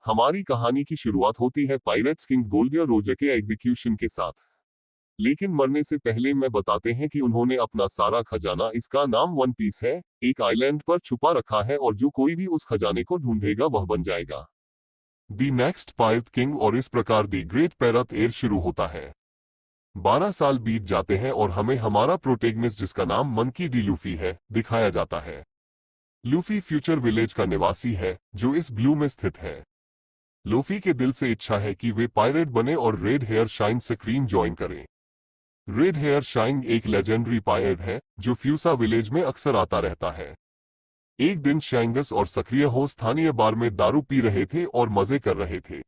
हमारी कहानी की शुरुआत होती है पायरेट्स किंग गोल्डियर रोजर के एग्जीक्यूशन के साथ। लेकिन मरने से पहले मैं बताते हैं कि उन्होंने अपना सारा खजाना, इसका नाम वन पीस है, एक आइलैंड पर छुपा रखा है और जो कोई भी उस खजाने को ढूंढेगा वह बन जाएगा दी नेक्स्ट पायरेट किंग। और इस प्रकार दी ग्रेट पैरथ एयर शुरू होता है। 12 साल बीत जाते हैं और हमें हमारा प्रोटेगनिस्ट, जिसका नाम मंकी डी लूफी है, दिखाया जाता है। लूफी फ्यूचर विलेज का निवासी है जो इस ब्लू में स्थित है। लूफी के दिल से इच्छा है कि वे पायरेट बने और रेड हेयर शाइन से क्रीम ज्वाइन करें। रेड हेयर शाइन एक लेजेंडरी पायरेट है जो फ्यूसा विलेज में अक्सर आता रहता है। एक दिन शैंगस और सक्रिय हो स्थानीय बार में दारू पी रहे थे और मजे कर रहे थे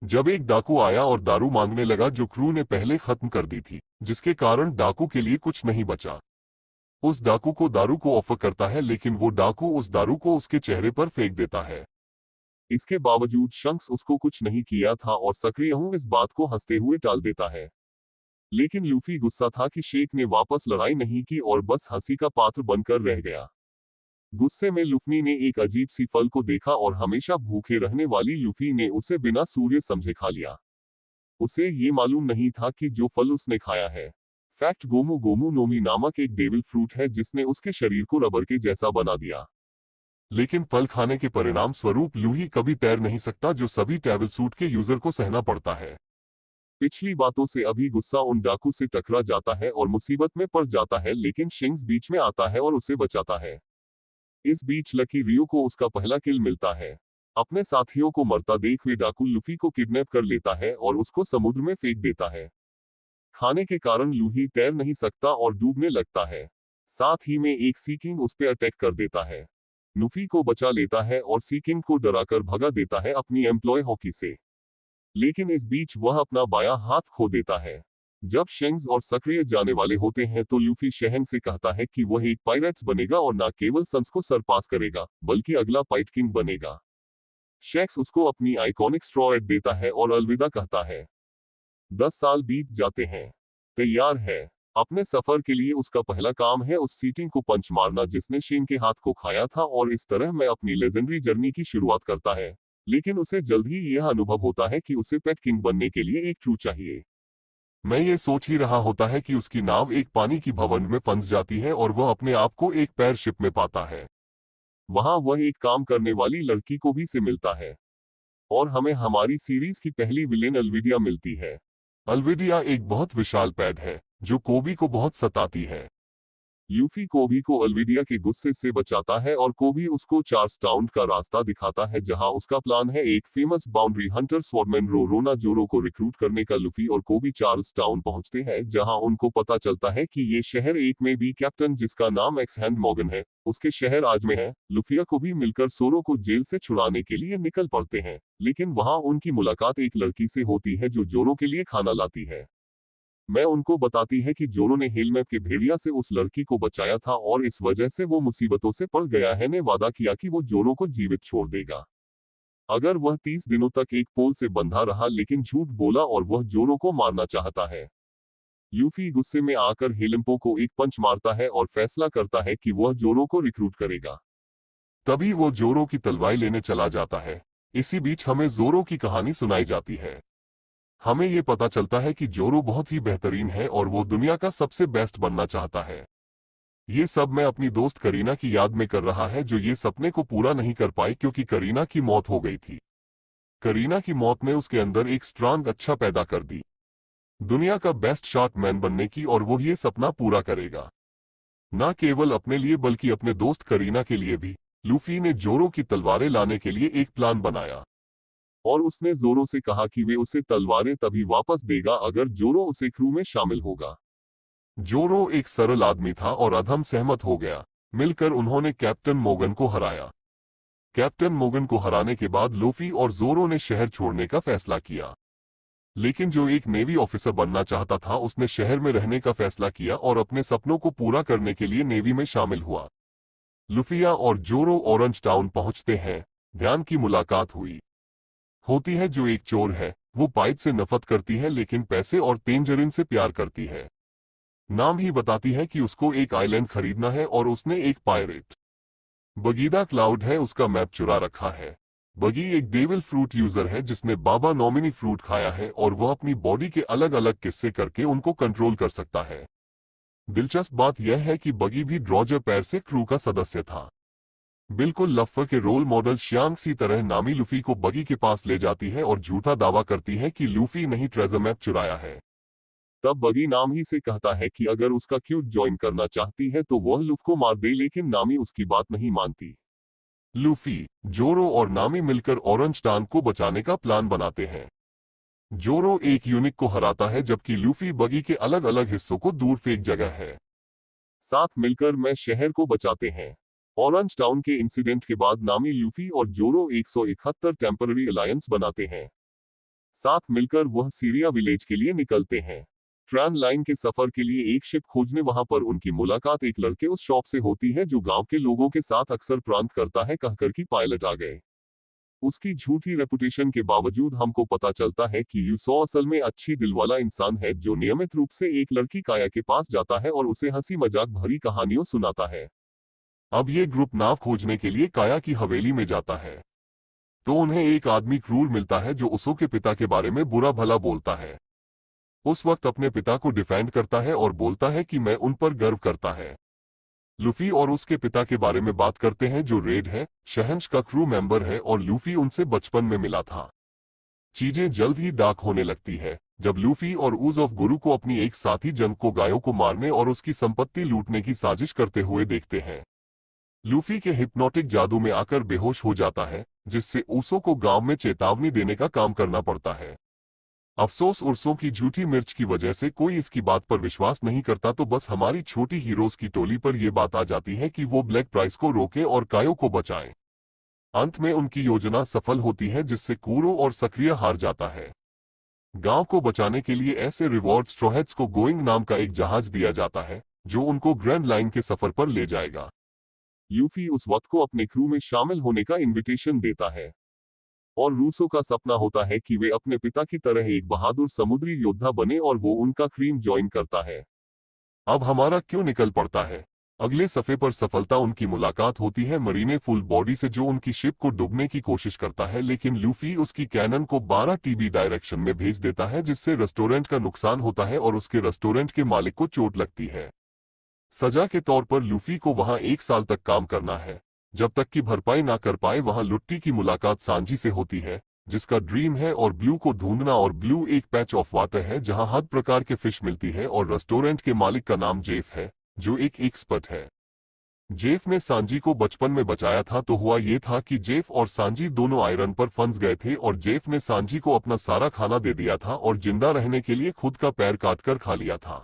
जब एक डाकू आया और दारू मांगने लगा जो क्रू ने पहले खत्म कर दी थी, जिसके कारण डाकू के लिए कुछ नहीं बचा। उस डाकू को दारू को ऑफर करता है लेकिन वो डाकू उस दारू को उसके चेहरे पर फेंक देता है। इसके बावजूद शंक्स उसको कुछ नहीं किया था और सक्रिय इस बात को हंसते हुए टाल देता है। लेकिन लूफी गुस्सा था कि शेक ने वापस लड़ाई नहीं की और बस हंसी का पात्र बनकर रह गया। गुस्से में लूफी ने एक अजीब सी फल को देखा और हमेशा भूखे रहने वाली लूफी ने उसे बिना सूर्य समझे खा लिया। उसे ये मालूम नहीं था कि जो फल उसने खाया है फैक्ट गोमू गोमू नोमी नामक एक डेविल फ्रूट है जिसने उसके शरीर को रबर के जैसा बना दिया। लेकिन फल खाने के परिणाम स्वरूप लूही कभी तैर नहीं सकता, जो सभी ट्रैवल सूट के यूजर को सहना पड़ता है। पिछली बातों से अभी गुस्सा उन डाकू से टकरा जाता है और मुसीबत में पड़ जाता है, लेकिन शिंग्स बीच में आता है और उसे बचाता है। इस बीच लकी रियो को उसका पहला किल मिलता है। अपने साथियों को मरता देख वे डाकू लूफी को किडनैप कर लेता है और उसको समुद्र में फेंक देता है। खाने के कारण लूही तैर नहीं सकता और डूबने लगता है। साथ ही में एक सी किंग उस पर अटैक कर देता है। लूफी को बचा लेता है और सी किंग को डराकर भगा देता है अपनी एम्प्लॉय हॉकी से। लेकिन इस बीच वह अपना बायां हाथ खो देता है। जब शेंग्स और सक्रिय जाने वाले होते हैं तो लूफी शेहंग से कहता है कि वह एक पायरेट्स बनेगा और न केवल सन्स को सरपास करेगा बल्कि अगला पाइट किंग बनेगा। शेक्स उसको अपनी आइकॉनिक स्ट्रॉ देता है और अलविदा कहता है। 10 साल बीत जाते हैं। तैयार है। अपने सफर के लिए उसका पहला काम है उस सीटिंग को पंच मारना जिसने शेन के हाथ को खाया था और इस तरह मैं अपनी लेजेंडरी जर्नी की शुरुआत करता है। लेकिन उसे जल्द ही यह अनुभव होता है कि उसे पेट किंग बनने के लिए एक ट्रू चाहिए। मैं ये सोच ही रहा होता है कि उसकी नाव एक पानी की भवन में फंस जाती है और वह अपने आप को एक पैर शिप में पाता है। वहां वह एक काम करने वाली लड़की को भी से मिलता है और हमें हमारी सीरीज की पहली विलेन अल्विडिया मिलती है। अल्विडिया एक बहुत विशाल पैड है जो कोबी को बहुत सताती है। ल्यूफी कोबी को अल्विडिया के गुस्से से बचाता है और कोबी उसको चार्ल्स टाउन का रास्ता दिखाता है जहां उसका प्लान है एक फेमस बाउंड्री हंटर स्वॉर्डमैन रोना जोरो को रिक्रूट करने का। लूफी और कोबी चार्ल्स टाउन पहुंचते हैं जहां उनको पता चलता है कि ये शहर एक में भी कैप्टन जिसका नाम एक्स हैंड मॉर्गन है उसके शहर आज में है। लुफिया को भी मिलकर सोरो को जेल से छुड़ाने के लिए निकल पड़ते हैं, लेकिन वहां उनकी मुलाकात एक लड़की से होती है जो जोरो के लिए खाना लाती है। मैं उनको बताती है कि जोरो ने हेलमैप के भेड़िया से उस लड़की को बचाया था और इस वजह से वो मुसीबतों से पड़ गया है। ने वादा किया कि वो जोरो को जीवित छोड़ देगा अगर वह 30 दिनों तक एक पोल से बंधा रहा, लेकिन झूठ बोला और वह जोरो को मारना चाहता है। ल्यूफी गुस्से में आकर हेलम्पो को एक पंच मारता है और फैसला करता है कि वह जोरो को रिक्रूट करेगा। तभी वो जोरो की तलवार लेने चला जाता है। इसी बीच हमें जोरो की कहानी सुनाई जाती है। हमें ये पता चलता है कि जोरो बहुत ही बेहतरीन है और वो दुनिया का सबसे बेस्ट बनना चाहता है। ये सब मैं अपनी दोस्त करीना की याद में कर रहा है जो ये सपने को पूरा नहीं कर पाई क्योंकि करीना की मौत हो गई थी। करीना की मौत ने उसके अंदर एक स्ट्रांग अच्छा पैदा कर दी, दुनिया का बेस्ट शॉट मैन बनने की, और वो ये सपना पूरा करेगा न केवल अपने लिए बल्कि अपने दोस्त करीना के लिए भी। लूफी ने जोरो की तलवारें लाने के लिए एक प्लान बनाया और उसने जोरो से कहा कि वे उसे तलवारें तभी वापस देगा अगर जोरो उसे क्रू में शामिल होगा। जोरो एक सरल आदमी था और अधम सहमत हो गया। मिलकर उन्होंने कैप्टन मोगन को हराया। कैप्टन मोगन को हराने के बाद लूफी और जोरो ने शहर छोड़ने का फैसला किया, लेकिन जो एक नेवी ऑफिसर बनना चाहता था उसने शहर में रहने का फैसला किया और अपने सपनों को पूरा करने के लिए नेवी में शामिल हुआ। लुफिया और जोरो ऑरेंज टाउन पहुंचते हैं। ध्यान की मुलाकात होती है जो एक चोर है। वो पाइट से नफरत करती है लेकिन पैसे और तेंजरिन से प्यार करती है। नाम ही बताती है कि उसको एक आइलैंड खरीदना है और उसने एक पायरेट बगीदा क्लाउड है उसका मैप चुरा रखा है। बगी एक डेविल फ्रूट यूजर है जिसने बाबा नॉमिनी फ्रूट खाया है और वह अपनी बॉडी के अलग अलग किस्से करके उनको कंट्रोल कर सकता है। दिलचस्प बात यह है कि बगी भी ड्रॉजर पैर से क्रू का सदस्य था। बिल्कुल लफ्फर के रोल मॉडल श्यांग सी तरह नामी लूफी को बगी के पास ले जाती है और झूठा दावा करती है कि लूफी नहीं ट्रेजर मैप चुराया है। तब बगी नाम ही से कहता है कि अगर उसका क्यूट ज्वाइन करना चाहती है तो वह लूफ को मार दे, लेकिन नामी उसकी बात नहीं मानती। लूफी, जोरो और नामी मिलकर ऑरेंज टांग को बचाने का प्लान बनाते हैं। जोरो एक यूनिक को हराता है जबकि लूफी बगी के अलग अलग हिस्सों को दूर फेंक जगह है। साथ मिलकर मैं शहर को बचाते हैं। ऑरेंज टाउन के इंसिडेंट के बाद नामी, लूफी और जोरो 171 टेम्पररी अलायंस बनाते हैं। साथ मिलकर वह सीरिया विलेज के लिए निकलते हैं। ट्रान लाइन के सफर के लिए एक शिप खोजने वहां पर उनकी मुलाकात एक लड़के उस शॉप से होती है जो गांव के लोगों के साथ अक्सर प्रांत करता है, कहकर कि पायलट आ गए। उसकी झूठी रेपुटेशन के बावजूद हमको पता चलता है कि यूसो असल में अच्छी दिल वाला इंसान है जो नियमित रूप से एक लड़की काया के पास जाता है और उसे हंसी मजाक भरी कहानियों सुनाता है। अब ये ग्रुप नाव खोजने के लिए काया की हवेली में जाता है तो उन्हें एक आदमी क्रूर मिलता है जो उसो के पिता के बारे में बुरा भला बोलता है। उस वक्त अपने पिता को डिफेंड करता है और बोलता है कि मैं उन पर गर्व करता है। लूफी और उसके पिता के बारे में बात करते हैं जो रेड है, शहंश का क्रू मेंबर है और लूफी उनसे बचपन में मिला था। चीजें जल्द ही डार्क होने लगती है जब लूफी और ऊज ऑफ गुरु को अपनी एक साथी जन को गायों को मारने और उसकी संपत्ति लूटने की साजिश करते हुए देखते हैं। लूफी के हिप्नोटिक जादू में आकर बेहोश हो जाता है जिससे ऊसो को गांव में चेतावनी देने का काम करना पड़ता है। अफसोस उर्सों की झूठी मिर्च की वजह से कोई इसकी बात पर विश्वास नहीं करता, तो बस हमारी छोटी हीरोज की टोली पर यह बात आ जाती है कि वो ब्लैक प्राइस को रोके और कायो को बचाएं। अंत में उनकी योजना सफल होती है जिससे कूरो और सक्रिय हार जाता है। गांव को बचाने के लिए ऐसे रिवॉर्ड स्ट्रोहेड्स को गोइंग नाम का एक जहाज दिया जाता है जो उनको ग्रैंड लाइन के सफर पर ले जाएगा। यूफी उस वक्त को अपने क्रू में शामिल होने का इनविटेशन देता है और रूसो का सपना होता है कि वे अपने पिता की तरह एक बहादुर समुद्री योद्धा बने और वो उनका क्रीम ज्वाइन करता है। अब हमारा क्यों निकल पड़ता है। अगले सफे पर सफलता उनकी मुलाकात होती है मरीने फुल बॉडी से जो उनकी शिप को डुबने की कोशिश करता है, लेकिन लूफी उसकी कैनन को 12 टीबी डायरेक्शन में भेज देता है जिससे रेस्टोरेंट का नुकसान होता है और उसके रेस्टोरेंट के मालिक को चोट लगती है। सजा के तौर पर लूफी को वहां 1 साल तक काम करना है। जब तक कि भरपाई ना कर पाए वहां लुट्टी की मुलाकात सांजी से होती है जिसका ड्रीम है और ब्लू को ढूंढना, और ब्लू एक पैच ऑफ वाटर है जहां हर प्रकार के फिश मिलती है और रेस्टोरेंट के मालिक का नाम जेफ है जो एक एक्सपर्ट है। जेफ ने सांजी को बचपन में बचाया था, तो हुआ ये था कि जेफ और सांजी दोनों आयरन पर फंस गए थे और जेफ ने सांजी को अपना सारा खाना दे दिया था और जिंदा रहने के लिए खुद का पैर काटकर खा लिया था।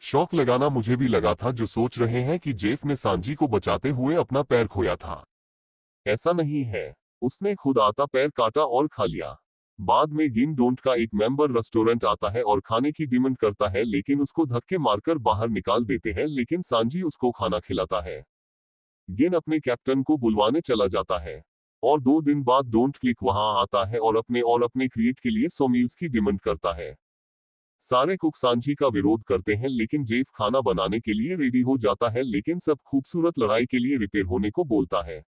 शौक लगाना मुझे भी लगा था जो सोच रहे हैं कि जेफ ने सांजी को बचाते हुए अपना पैर खोया था। ऐसा नहीं है, उसने खुद आता पैर काटा और खा लिया। बाद में गिन डोंट का एक मेंबर रेस्टोरेंट आता है और खाने की डिमांड करता है लेकिन उसको धक्के मारकर बाहर निकाल देते हैं, लेकिन सांजी उसको खाना खिलाता है। गिन अपने कैप्टन को बुलवाने चला जाता है और 2 दिन बाद डोंट क्लिक वहां आता है और अपने क्रिएट के लिए 100 मील्स की डिमांड करता है। सारे कुक सांजी का विरोध करते हैं लेकिन जेफ खाना बनाने के लिए रेडी हो जाता है, लेकिन सब खूबसूरत लड़ाई के लिए रिपेयर होने को बोलता है।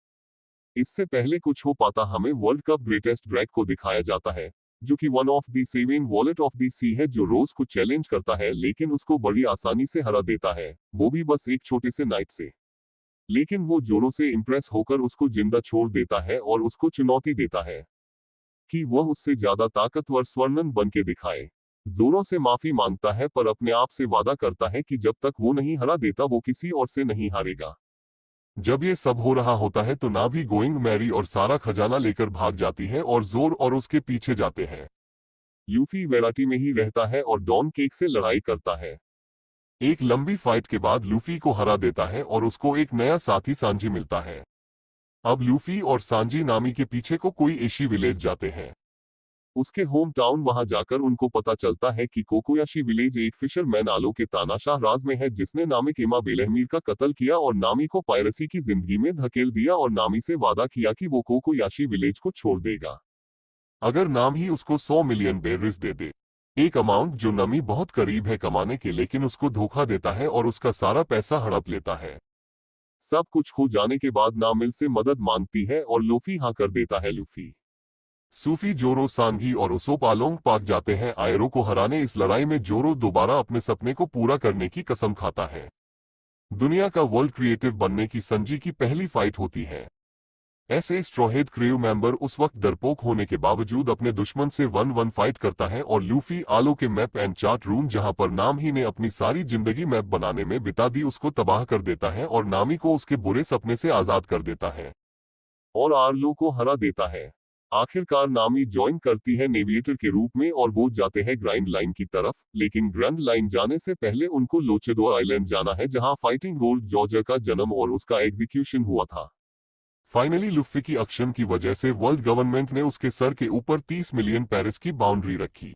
इससे पहले कुछ हो पाता हमें वर्ल्ड कप ग्रेटेस्ट ड्रैग को दिखाया जाता है जो कि one of the 7 wallet of the sea है जो रोज को चैलेंज करता है लेकिन उसको बड़ी आसानी से हरा देता है, वो भी बस एक छोटे से नाइट से। लेकिन वो जोरों से इंप्रेस होकर उसको जिंदा छोड़ देता है और उसको चुनौती देता है कि वह उससे ज्यादा ताकतवर स्वर्णन बन के दिखाए। जोरों से माफी मांगता है पर अपने आप से वादा करता है कि जब तक वो नहीं हरा देता वो किसी और से नहीं हारेगा। जब ये सब हो रहा होता है तो ना भी गोइंग मैरी और सारा खजाना लेकर भाग जाती है और जोर और उसके पीछे जाते हैं। यूफी वेराटी में ही रहता है और डॉन केक से लड़ाई करता है। एक लंबी फाइट के बाद लूफी को हरा देता है और उसको एक नया साथी सांजी मिलता है। अब लूफी और सांजी नामी के पीछे को कोई एशी विलेज जाते हैं। उसके होम टाउन वहां जाकर उनको पता चलता है कि कोकोयाशी विलेज एक फिशरमैन आलो के तानाशाह राज में है जिसने नामिक इमा बेलहमीर का कत्ल किया और नामी को पायरेसी की जिंदगी में धकेल दिया और नामी से वादा किया कि वो कोकोयाशी विलेज को छोड़ देगा अगर नाम ही उसको 100 मिलियन बेरिस दे दे, एक अमाउंट जो नमी बहुत करीब है कमाने के, लेकिन उसको धोखा देता है और उसका सारा पैसा हड़प लेता है। सब कुछ खो जाने के बाद नामिल से मदद मांगती है और लूफी हाँ कर देता है। लूफी, सूफी, जोरो, सांगी और उसोप आलोंग पार्क जाते हैं आयरो को हराने। इस लड़ाई में जोरो दोबारा अपने सपने को पूरा करने की कसम खाता है। दुनिया का वर्ल्ड क्रिएटिव बनने की संजी की पहली फाइट होती है। ऐसे स्ट्रॉहेड क्रू मेंबर उस वक्त डरपोक होने के बावजूद अपने दुश्मन से 1-1 फाइट करता है और लूफी आलो के मैप एंड चार्ट रूम, जहां पर नाम ही ने अपनी सारी जिंदगी मैप बनाने में बिता दी, उसको तबाह कर देता है और नामी को उसके बुरे सपने से आजाद कर देता है और आर्लो को हरा देता है। आखिरकार नामी ज्वाइन करती है नेविएटर के रूप में और वो जाते हैं ग्राइंड लाइन की तरफ, लेकिन ग्रैंड लाइन जाने से पहले उनको लोचेदो आइलैंड जाना है, जहां फाइटिंग गोल्ड जॉर्जर का जन्म और उसका एग्जीक्यूशन हुआ था। फाइनली लुफ्फी की एक्शन की वजह से वर्ल्ड गवर्नमेंट ने उसके सर के ऊपर 30 मिलियन पेरिस की बाउंड्री रखी।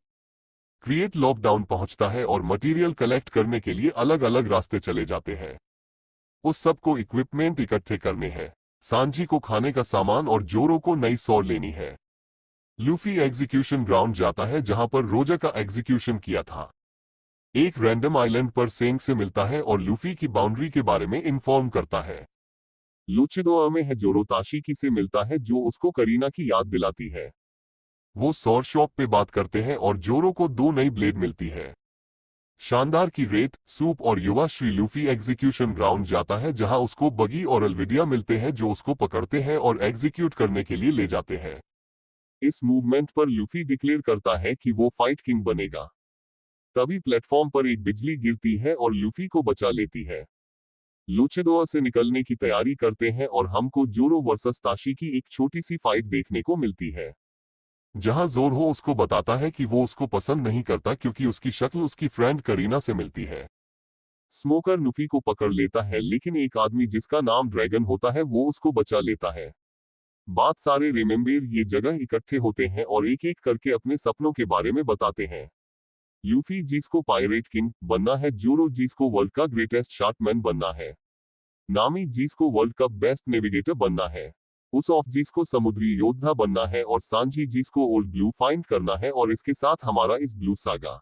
क्रिएट लॉकडाउन पहुंचता है और मटेरियल कलेक्ट करने के लिए अलग अलग रास्ते चले जाते हैं। उस सब को इक्विपमेंट इकट्ठे करने हैं, सांजी को खाने का सामान और जोरो को नई सॉर्ड लेनी है। लूफी एग्जीक्यूशन ग्राउंड जाता है जहां पर रोजर का एग्जीक्यूशन किया था। एक रैंडम आइलैंड पर सेंग से मिलता है और लूफी की बाउंड्री के बारे में इन्फॉर्म करता है। लूचिडोआ में है जोरो ताशिकी से मिलता है जो उसको करीना की याद दिलाती है। वो सॉर्ड शॉप पे बात करते हैं और जोरो को 2 नई ब्लेड मिलती है। शानदार की रेत, सूप और युवा श्री लूफी एग्जीक्यूशन ग्राउंड जाता है जहां उसको बगी और अलविडिया मिलते हैं जो उसको पकड़ते हैं और एग्जीक्यूट करने के लिए ले जाते हैं। इस मूवमेंट पर लूफी डिक्लेयर करता है कि वो फाइट किंग बनेगा। तभी प्लेटफॉर्म पर एक बिजली गिरती है और लूफी को बचा लेती है। लूचिडोआ से निकलने की तैयारी करते हैं और हमको जोरो वर्सेस ताशी की एक छोटी सी फाइट देखने को मिलती है, जहां जोरहो उसको बताता है कि वो उसको पसंद नहीं करता क्योंकि उसकी शक्ल उसकी फ्रेंड करीना से मिलती है। स्मोकर लूफी को पकड़ लेता है, लेकिन एक आदमी जिसका नाम ड्रैगन होता है वो उसको बचा लेता है। बात सारे रिमेंबर ये जगह इकट्ठे होते हैं और एक एक करके अपने सपनों के बारे में बताते हैं। लूफी जिसको पायरेट किंग बनना है, जोरो जिसको वर्ल्ड का ग्रेटेस्ट शॉटमैन बनना है, नामी जिसको वर्ल्ड का बेस्ट नेविगेटर बनना है, उसॉफ जिसको समुद्री योद्धा बनना है और सांजी जिसको ओल्ड ब्लू फाइंड करना है। और इसके साथ हमारा इस ब्लू सागा